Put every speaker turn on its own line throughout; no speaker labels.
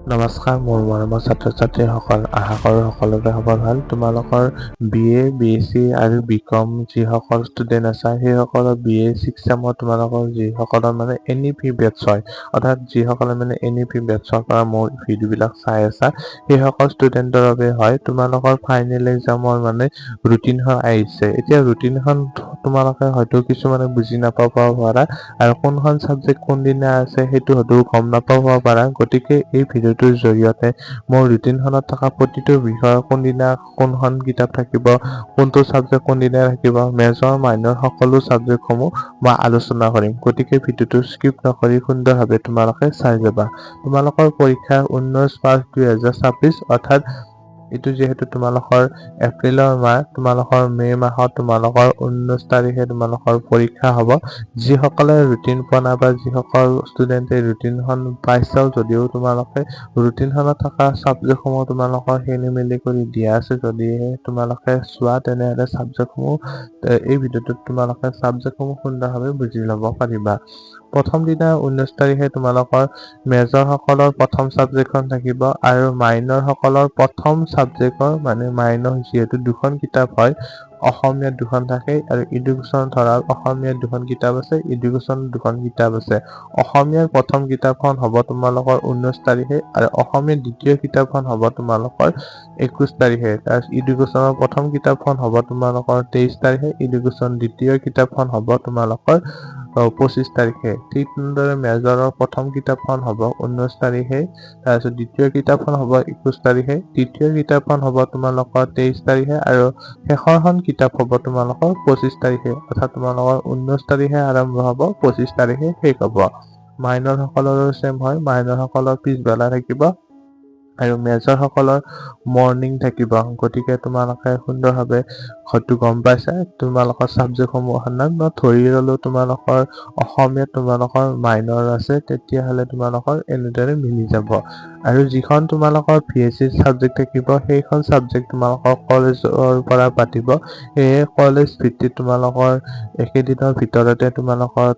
নমস্কাৰ, মোৰ মৰমৰ ছাত্ৰ-ছাত্ৰীসকল। আশা কৰোঁ সকলোৰে খবৰ ভাল। তোমালোকৰ BA, BSc আৰু BCom যিসকল ষ্টুডেণ্ট আছা, সেইসকলৰ BA 6 চেমৰ তোমালোকৰ যিসকলৰ NEP বেটছ হয়, অৰ্থাৎ যিসকলে NEP বেটছৰ পৰা মোৰ ভিডিঅ'বিলাক চাই আছা, সেইসকল ষ্টুডেণ্টৰ বাবে হয়। তোমালোকৰ ফাইনেল এক্সামৰ ৰুটিনখন আহিছে। এতিয়া ৰুটিনখন তোমালোকে হয়তো কিছুমানে বুজি নাপাব পাৰা আৰু কোনখন ছাবজেক্ট কোনদিনা আছে সেইটো হয়তো গম নাপাব পাৰা। গতিকে এই ভিডিঅ'টোৰ জৰিয়তে মোৰ ৰুটিনখনত থকা প্ৰতিটো বিষয়ৰ কোনদিনা কোনখন কিতাপ থাকিব, কোনটো ছাবজেক্ট কোনদিনা থাকিব, মেজৰ মাইনৰ সকলো ছাবজেক্টসমূহ মই আলোচনা কৰিম। গতিকে ভিডিঅ'টো স্কিপ নকৰি সুন্দৰভাৱে তোমালোকে চাই যাবা। তোমালোকৰ পৰীক্ষা 19/5/2026, অৰ্থাৎ এইটো যিহেতু তোমালোকৰ এপ্ৰিলৰ মাহ, তোমালোকৰ মে' মাহত তোমালোকৰ 19 তাৰিখে তোমালোকৰ পৰীক্ষা হ'ব। যিসকলে ৰুটিন পোৱা নাই বা যিসকল ষ্টুডেণ্টে ৰুটিনখন পাইছাও যদিও তোমালোকে ৰুটিনখনত থকা ছাবজেক্টসমূহ তোমালোকৰ খেলি-মেলি কৰি দিয়া আছে, যদিহে তোমালোকে চোৱা তেনেহ'লে এই ভিডিঅ'টোত তোমালোকে ছাবজেক্টসমূহ সুন্দৰভাৱে বুজি ল'ব পাৰিবা। প্ৰথম দিনা 19 তাৰিখে তোমালোকৰ মেজৰসকলৰ প্ৰথম ছাবজেক্টখন থাকিব আৰু মাইনৰসকলৰ প্ৰথম ছাবজেক্টৰ মাইনৰ যিহেতু দুখন কিতাপ হয়, অসমীয়াত দুখন থাকে আৰু এডুকেশ্যন ধৰা অসমীয়াত দুখন কিতাপ আছে, এডুকেশ্যন দুখন কিতাপ আছে। অসমীয়াৰ প্ৰথম কিতাপখন হ'ব তোমালোকৰ 19 তাৰিখে আৰু অসমীয়াৰ দ্বিতীয় কিতাপখন হ'ব তোমালোকৰ 21 তাৰিখে। তাৰপিছত এডুকেশ্যনৰ প্ৰথম কিতাপখন হ'ব তোমালোকৰ 23 তাৰিখে, এডুকেশ্যন দ্বিতীয় কিতাপখন হ'ব তোমালোকৰ 25 তাৰিখে। ঠিক তেনেদৰে মেজৰৰ প্ৰথম কিতাপখন হ'ব 19 তাৰিখে, তাৰপিছত দ্বিতীয় কিতাপখন হ'ব 21 তাৰিখে, তৃতীয় কিতাপখন হ'ব তোমালোকৰ 23 তাৰিখে আৰু শেষৰখন কিতাপ হ'ব তোমালোকৰ 25 তাৰিখে। অৰ্থাৎ তোমালোকৰ 19 তাৰিখে আৰম্ভ হ'ব, 25 তাৰিখে শেষ হ'ব। মাইনৰ সকলৰো চেম হয়, মাইনৰ সকলৰ পিছবেলা থাকিব আৰু মেজৰ সকলৰ মৰ্ণিং থাকিব। গতিকে তোমালোকে সুন্দৰভাৱে হয়তো গম পাইছা তোমালোকৰ ছাবজেক্টসমূহৰ নাম। মই ধৰি ল'লো তোমালোকৰ অসমীয়াত তোমালোকৰ মাইনৰ আছে, তেতিয়াহ'লে তোমালোকৰ এনেদৰে মিলি যাব। আৰু যিখন তোমালোকৰ VSc ছাবজেক্ট থাকিব, সেইখন ছাবজেক্ট তোমালোকৰ কলেজৰ পৰা পাতিব। সেয়ে কলেজ ভিত্তিত তোমালোকৰ একেদিনৰ ভিতৰতে তোমালোকৰ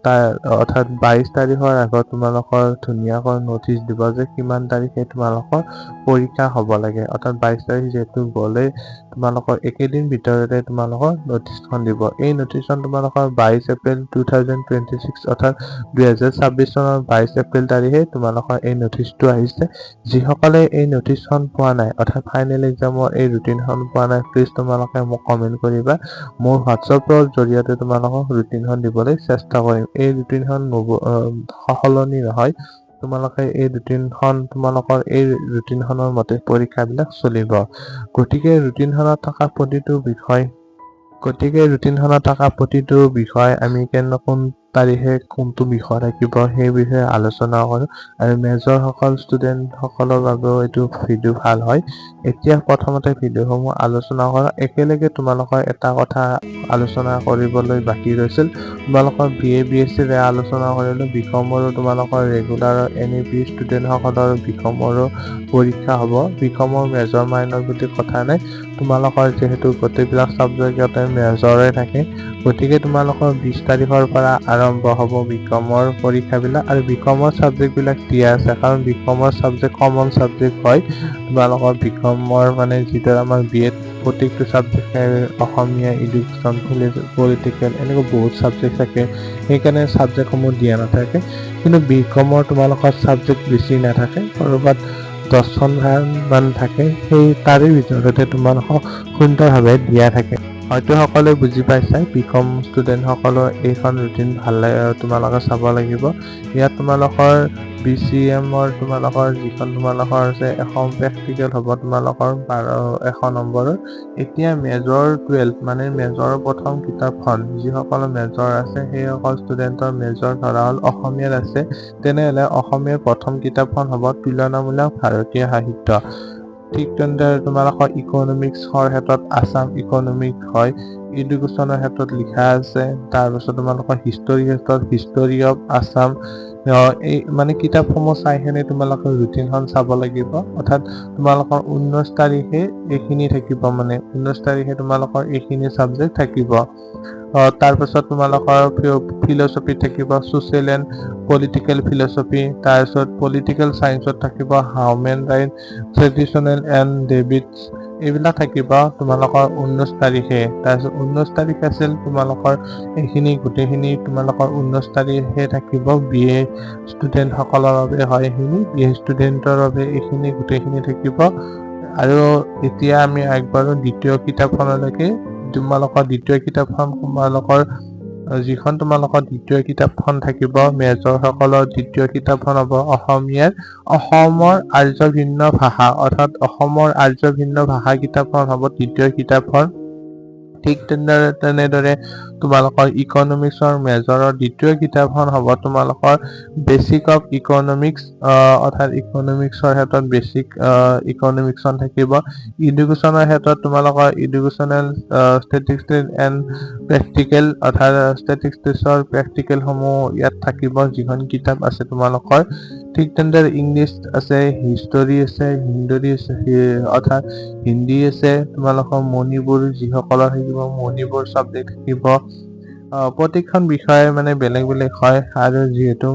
অৰ্থাৎ 22 তাৰিখৰ আগত তোমালোকৰ ধুনীয়াকৈ নটিচ দিব যে কিমান তাৰিখে তোমালোকৰ পৰীক্ষা হ'ব লাগে। অৰ্থাৎ 22 তাৰিখ যিহেতু গ'লে তোমালোকৰ একেদিন ভিতৰতে তোমালোকৰ নটিচখন দিব। এই নটিচখন তোমালোকৰ 22 এপ্ৰিল 2026, অৰ্থাৎ 2026 চনৰ 22 এপ্ৰিল তাৰিখে তোমালোকৰ এই নটিচটো আহিছে। যিসকলে এই নটিচখন পোৱা নাই, অৰ্থাৎ ফাইনেল এক্সামৰ এই ৰুটিনখন পোৱা নাই, প্লিজ তোমালোকে মোক কমেণ্ট কৰিবা। মোৰ হোৱাটছএপৰ জৰিয়তে তোমালোকক ৰুটিনখন দিবলৈ চেষ্টা কৰিম। এই ৰুটিনখন সলনি নহয়, তোমালোকৰ এই ৰুটিনখনৰ মতে পৰীক্ষাবিলাক চলিব। গতিকে ৰুটিনখনত থকা প্ৰতিটো বিষয় আমি কোন তাৰিখে কোনটো বিষয় থাকিব সেই বিষয়ে আলোচনা কৰোঁ আৰু মেজৰ ষ্টুডেণ্টসকলৰ বাবেও এইটো ভিডিঅ' ভাল হয়। এতিয়া প্ৰথমতে ভিডিঅ'সমূহ আলোচনা কৰা। একেলগে তোমালোকৰ এটা কথা আলোচনা কৰিবলৈ বাকী ৰৈছিল। তোমালোকৰ BA BSc আলোচনা কৰিলোঁ, BComৰো তোমালোকৰ ৰেগুলাৰ NEP ষ্টুডেণ্টসকলৰ BComৰো পৰীক্ষা হ'ব। BComৰ মেজৰ মাইনৰ প্ৰতি কথা নাই, তোমালোকৰ যিহেতু গোটেইবিলাক ছাবজেক্টতে মেজৰে থাকে, গতিকে তোমালোকৰ 20 তাৰিখৰ পৰা আৰম্ভ হ'ব BComৰ পৰীক্ষাবিলাক আৰু BComৰ ছাবজেক্টবিলাক দিয়া আছে, কাৰণ BComৰ ছাবজেক্ট কমন ছাবজেক্ট হয়। তোমালোকৰ BComৰ যিদৰে আমাৰ BAত প্ৰত্যেকটো ছাবজেক্টে অসমীয়া, এডুকেশ্যন, পলিটিকেল এনেকুৱা বহুত ছাবজেক্ট থাকে, সেইকাৰণে ছাবজেক্টসমূহ দিয়া নাথাকে। কিন্তু BComৰ তোমালোকৰ ছাবজেক্ট বেছি নাথাকে, ক'ৰবাত 10খন মান থাকে, সেই তাৰে ভিতৰতে তোমালোকক সুন্দৰভাৱে দিয়া থাকে। হয়তো সকলোৱে বুজি পাইছা। BCom ষ্টুডেণ্টসকলৰ এইখন ৰুটিন ভাল লাগে, তোমালোকে চাব লাগিব। ইয়াত তোমালোকৰ BCMৰ তোমালোকৰ যিখন তোমালোকৰ আছে এখন প্ৰেক্টিকেল হ'ব তোমালোকৰ 100 নম্বৰৰ। এতিয়া মেজৰ 12 মেজৰৰ প্ৰথম কিতাপখন যিসকলৰ মেজৰ আছে, সেইসকল ষ্টুডেণ্টৰ মেজৰ ধৰা হ'ল অসমীয়াত আছে, তেনেহ'লে অসমীয়াৰ প্ৰথম কিতাপখন হ'ব তুলনামূলক ভাৰতীয় সাহিত্য। ঠিক তেনেদৰে তোমালোকৰ ইকনমিক্সৰ ক্ষেত্ৰত আছাম ইকনমিক্স হয়, এডুকেশ্যনৰ ক্ষেত্ৰত লিখা আছে। তাৰপিছত তোমালোকৰ হিষ্টৰীৰ ক্ষেত্ৰত হিষ্টৰী অফ আছাম, এই মানে কিতাপসমূহ চাই কিনে তোমালোকৰ ৰুটিনখন চাব লাগিব। অৰ্থাৎ তোমালোকৰ 19 তাৰিখে এইখিনি থাকিব, মানে 19 তাৰিখে তোমালোকৰ এইখিনি ছাবজেক্ট থাকিব। তাৰপিছত তোমালোকৰ ফিলচফি থাকিব, ছ'চিয়েল এণ্ড পলিটিকেল ফিলচফি। তাৰপিছত পলিটিকেল ছায়েন্সত থাকিব হিউমেন ৰাইট, ট্ৰেডিশ্যনেল এণ্ড ডেবিটছ, এইবিলাক থাকিব তোমালোকৰ 19 তাৰিখে। তাৰপিছত 19 তাৰিখ আছিল তোমালোকৰ এইখিনি গোটেইখিনি তোমালোকৰ 19 তাৰিখে থাকিব। BA ষ্টুডেণ্টসকলৰ বাবে হয় এইখিনি, BA ষ্টুডেণ্টৰ বাবে এইখিনি গোটেইখিনি থাকিব। আৰু এতিয়া আমি আগবাঢ়ো দ্বিতীয় কিতাপখনলৈকে। তোমালোকৰ দ্বিতীয় কিতাপখন যিখন তোমালোকৰ দ্বিতীয় কিতাপখন থাকিব মেজৰসকলৰ দ্বিতীয় কিতাপখন হ'ব অসমৰ আৰ্য ভিন্ন ভাষা, অৰ্থাৎ অসমৰ আৰ্য ভিন্ন ভাষা কিতাপখন হ'ব দ্বিতীয় কিতাপখন। ঠিক তেনেদৰে তোমালোকৰ ইকনমিক্সৰ মেজৰৰ দ্বিতীয় কিতাপখন হ'ব তোমালোকৰ বেচিক অফ ইকনমিক্স, অৰ্থাৎ ইকনমিক্সৰ ক্ষেত্ৰত বেচিক ইকনমিক্সখন থাকিব। এডুকেশ্যনৰ ক্ষেত্ৰত তোমালোকৰ এডুকেশ্যনেল ষ্টেটিষ্টিক্স এণ্ড প্ৰেক্টিকেল, অৰ্থাৎ ষ্টেটিষ্টিক্সৰ প্ৰেক্টিকেলসমূহ ইয়াত থাকিব, যিখন কিতাপ আছে তোমালোকৰ। ঠিক তেনেদৰে ইংলিছ আছে, হিষ্টৰী আছে, অৰ্থাৎ হিন্দী আছে, তোমালোকৰ মণিপুৰ যিসকলৰ থাকিব মণিপুৰ ছাবজেক্ট থাকিব। প্ৰতিখন বিষয়ে মানে বেলেগ বেলেগ হয়। আৰু যিহেতু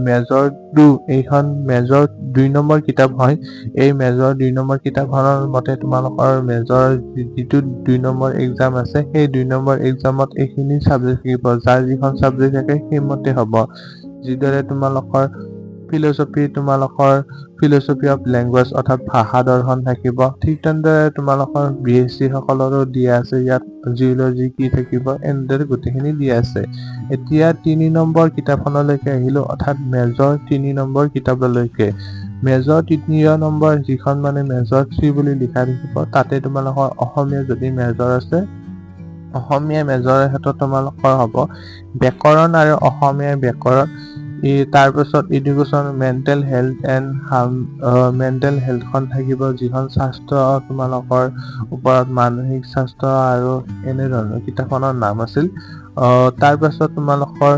মেজৰ 2, এইখন মেজৰ 2 নম্বৰ কিতাপ হয়। এই মেজৰ 2 নম্বৰ কিতাপখনৰ মতে তোমালোকৰ মেজৰ যিটো 2 নম্বৰ এক্সাম আছে, সেই 2 নম্বৰ এক্সামত এইখিনি ছাবজেক্ট থাকিব। যাৰ যিখন ছাবজেক্ট থাকে সেইমতে হ'ব। যিদৰে তোমালোকৰ তোমালোকৰ ফিলচফি অফ লেংগুৱেজ, অৰ্থাৎ ভাষা দৰ্শন থাকিব। ঠিক তেনেদৰে তোমালোকৰ BSc সকলৰো দিয়া আছে ইয়াত জিঅ'লজি কি থাকিব, এনেদৰে গোটেইখিনি দিয়া আছে। এতিয়া 3 নম্বৰ কিতাপখনলৈকে আহিলো, অৰ্থাৎ মেজৰ 3 নম্বৰ কিতাপলৈকে। মেজৰ 3 নম্বৰ যিখন মানে মেজৰ 3 বুলি লিখা থাকিব, তাতে তোমালোকৰ অসমীয়া যদি মেজৰ আছে, অসমীয়া মেজৰৰ ক্ষেত্ৰত তোমালোকৰ হ'ব ব্যাকৰণ আৰু অসমীয়া ব্যাকৰণ। তাৰপিছত এডুকেশ্যন, মেণ্টেল হেল্থখন থাকিব, যিখন স্বাস্থ্য তোমালোকৰ ওপৰত, মানসিক স্বাস্থ্য আৰু এনেধৰণৰ কিতাপখনৰ নাম আছিল। তাৰপাছত তোমালোকৰ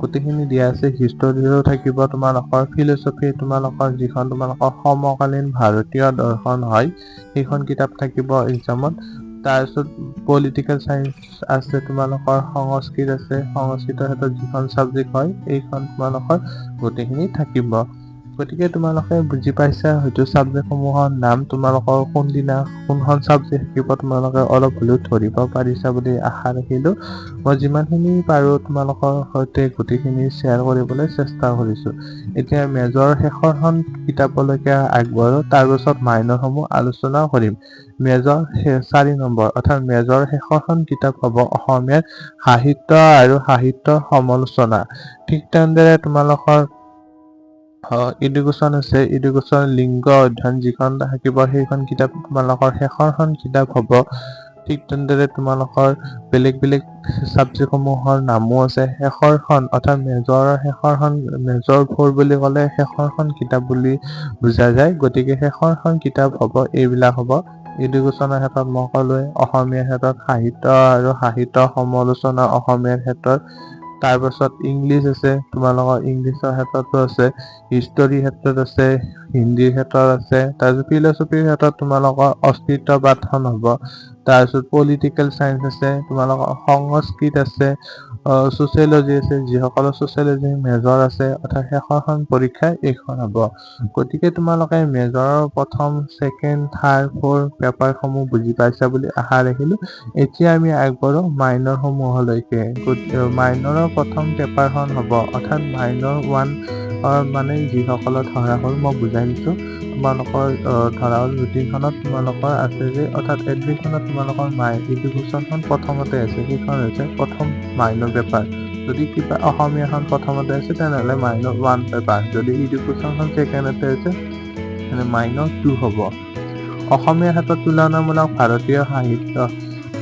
গোটেইখিনি দিয়া আছে। হিষ্টৰীও থাকিব তোমালোকৰ, ফিলচফি তোমালোকৰ যিখন তোমালোকৰ সমকালীন ভাৰতীয় দৰ্শন হয়, সেইখন কিতাপ থাকিব এক্সামত। তাৰপিছত পলিটিকেল ছায়েন্স আছে তোমালোকৰ, সংস্কৃত আছে, সংস্কৃতৰ ক্ষেত্ৰত যিখন ছাবজেক্ট হয় এইখন তোমালোকৰ গোটেইখিনি থাকিব। গতিকে তোমালোকে বুজি পাইছা হয়তো ছাবজেক্টসমূহৰ নাম, তোমালোকৰ কোনখন ছাবজেক্ট থাকিব তোমালোকে অলপ হ'লেও ধৰিব পাৰিছা বুলি আশা ৰাখিলোঁ। মই যিমানখিনি পাৰোঁ তোমালোকৰ সৈতে গোটেইখিনি শ্বেয়াৰ কৰিবলৈ চেষ্টা কৰিছোঁ। এতিয়া মেজৰ শেষৰখন কিতাপলৈকে আগবাঢ়ো, তাৰপিছত মাইনৰসমূহ আলোচনা কৰিম। মেজৰ 4 নম্বৰ, অৰ্থাৎ মেজৰ শেষৰখন কিতাপ হ'ব অসমীয়াৰ সাহিত্য আৰু সাহিত্য সমালোচনা। ঠিক তেনেদৰে তোমালোকৰ এডুকেশ্যন আছে, এডুকেশ্যন লিংগ অধ্যয়ন যিখন থাকিব, সেইখন কিতাপ তোমালোকৰ শেষৰখন কিতাপ হ'ব। ঠিক তেনেদৰে তোমালোকৰ বেলেগ বেলেগ ছাবজেক্টসমূহৰ নামো আছে। শেষৰখন, অৰ্থাৎ মেজৰৰ শেষৰখন, মেজৰ 4 বুলি ক'লে শেষৰখন কিতাপ বুলি বুজা যায়। গতিকে শেষৰখন কিতাপ হ'ব, এইবিলাক হ'ব। এডুকেশ্যনৰ ক্ষেত্ৰত মই ক'লোৱে, অসমীয়াৰ ক্ষেত্ৰত সাহিত্য আৰু সাহিত্য সমালোচনা অসমীয়াৰ ক্ষেত্ৰত। তাৰপাছত ইংলিছ আছে, তোমালোকৰ ইংলিছৰ ক্ষেত্ৰতো আছে, হিষ্টৰীৰ ক্ষেত্ৰত আছে, হিন্দীৰ ক্ষেত্ৰত আছে। তাৰপিছত ফিলচফিৰ ক্ষেত্ৰত তোমালোকৰ অস্তিত্ববাদখন হ'ব। তাৰপিছত পলিটিকেল ছায়েন্স আছে, তোমালোকৰ সংস্কৃত আছে, ছ'চিয়লজি আছে, যিসকলৰ ছ'চিয়লজি মেজৰ আছে, অৰ্থাৎ শেষৰখন পৰীক্ষা এইখন হ'ব। গতিকে তোমালোকে মেজৰৰ প্ৰথম, ছেকেণ্ড, থাৰ্ড, ফ'ৰ্থ পেপাৰসমূহ বুজি পাইছা বুলি আশা ৰাখিলোঁ। এতিয়া আমি আগবাঢ়ো মাইনৰসমূহলৈকে। মাইনৰৰ প্ৰথম পেপাৰখন হ'ব, অৰ্থাৎ মাইনৰ 1 মানে যিসকলৰ ধৰা হ'ল মই বুজাই দিছোঁ। তোমালোকৰ ধৰা হ'ল ৰুটিনখনত তোমালোকৰ আছে যে, অৰ্থাৎ এডমিশ্যনত তোমালোকৰ এডুকেশ্যনখন প্ৰথমতে আছে, সেইখন হৈছে প্ৰথম মাইনৰ পেপাৰ। যদি কিবা অসমীয়াখন প্ৰথমতে আছে তেনেহ'লে মাইনৰ 1 পেপাৰ, যদি এডুকেশ্যনখন ছেকেণ্ডতে আছে তেনে মাইনৰ 2 হ'ব। অসমীয়া ক্ষেত্ৰত তুলনামূলক ভাৰতীয় সাহিত্য,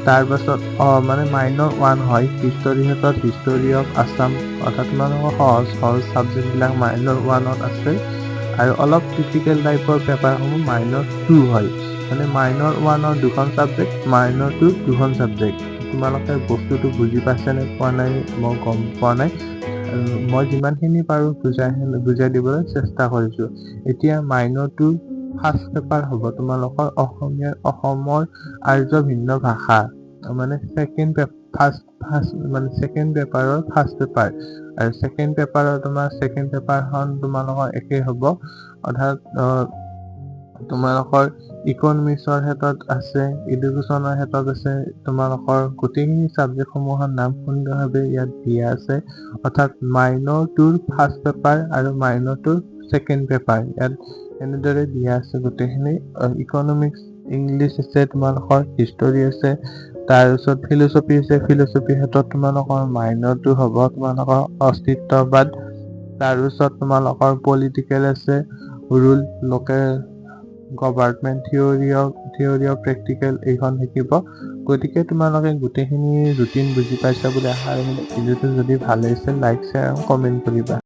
তাৰপাছত মানে মাইনৰ 1 হয়। হিষ্টৰীৰ ক্ষেত্ৰত হিষ্টৰী অফ আছাম, অৰ্থাৎ তোমালোকৰ সহজ ছাবজেক্টবিলাক মাইনৰ 1ত আছে। আৰু অলপ ক্ৰিটিকেল টাইপৰ পেপাৰসমূহ মাইনৰ 2 হয়। মানে মাইনৰ 1ৰ 2খন ছাবজেক্ট, মাইনৰ 2ৰ 2খন ছাবজেক্ট। তোমালোকে বস্তুটো বুজি পাইছে নে পোৱা নাই মই গম পোৱা নাই। মই যিমানখিনি পাৰোঁ বুজাই দিবলৈ চেষ্টা কৰিছোঁ। এতিয়া মাইনৰটো ফাৰ্ষ্ট পেপাৰ হ'ব তোমালোকৰ অসমৰ আৰ্য ভিন্ন ভাষা, মানে ছেকেণ্ড পেপাৰৰ ফাৰ্ষ্ট পেপাৰ, আৰু ছেকেণ্ড পেপাৰৰ ছেকেণ্ড পেপাৰখন তোমালোকৰ একেই হ'ব। অৰ্থাৎ তোমালোকৰ ইকনমিক্সৰ ক্ষেত্ৰত আছে, এডুকেশ্যনৰ ক্ষেত্ৰত আছে, তোমালোকৰ গোটেইখিনি ছাবজেক্টসমূহৰ নাম সুন্দৰভাৱে ইয়াত দিয়া আছে। অৰ্থাৎ মাইনৰটোৰ ফাৰ্ষ্ট পেপাৰ আৰু মাইনৰটোৰ ছেকেণ্ড পেপাৰ ইয়াত এনেদৰে দিয়া আছে গোটেইখিনি। ইকনমিক্স, ইংলিছ আছে, তোমালোকৰ হিষ্টৰী আছে, তাৰপিছত ফিলচফি আছে। ফিলচফিৰ ক্ষেত্ৰত তোমালোকৰ মাইনৰটো হ'ব তোমালোকৰ অস্তিত্ববাদ, তাৰপিছত তোমালোকৰ পলিটিকেল আছে, rule, local government, theory of practical এইখন শিকিব। গতিকে তোমালোকে গোটেইখিনি ৰুটিন বুজি পাইছা বুলি আশা ৰাখিলোঁ। ভিডিঅ'টো যদি ভাল লাগিছে লাইক, শ্বেয়াৰ আৰু কমেণ্ট কৰিবা।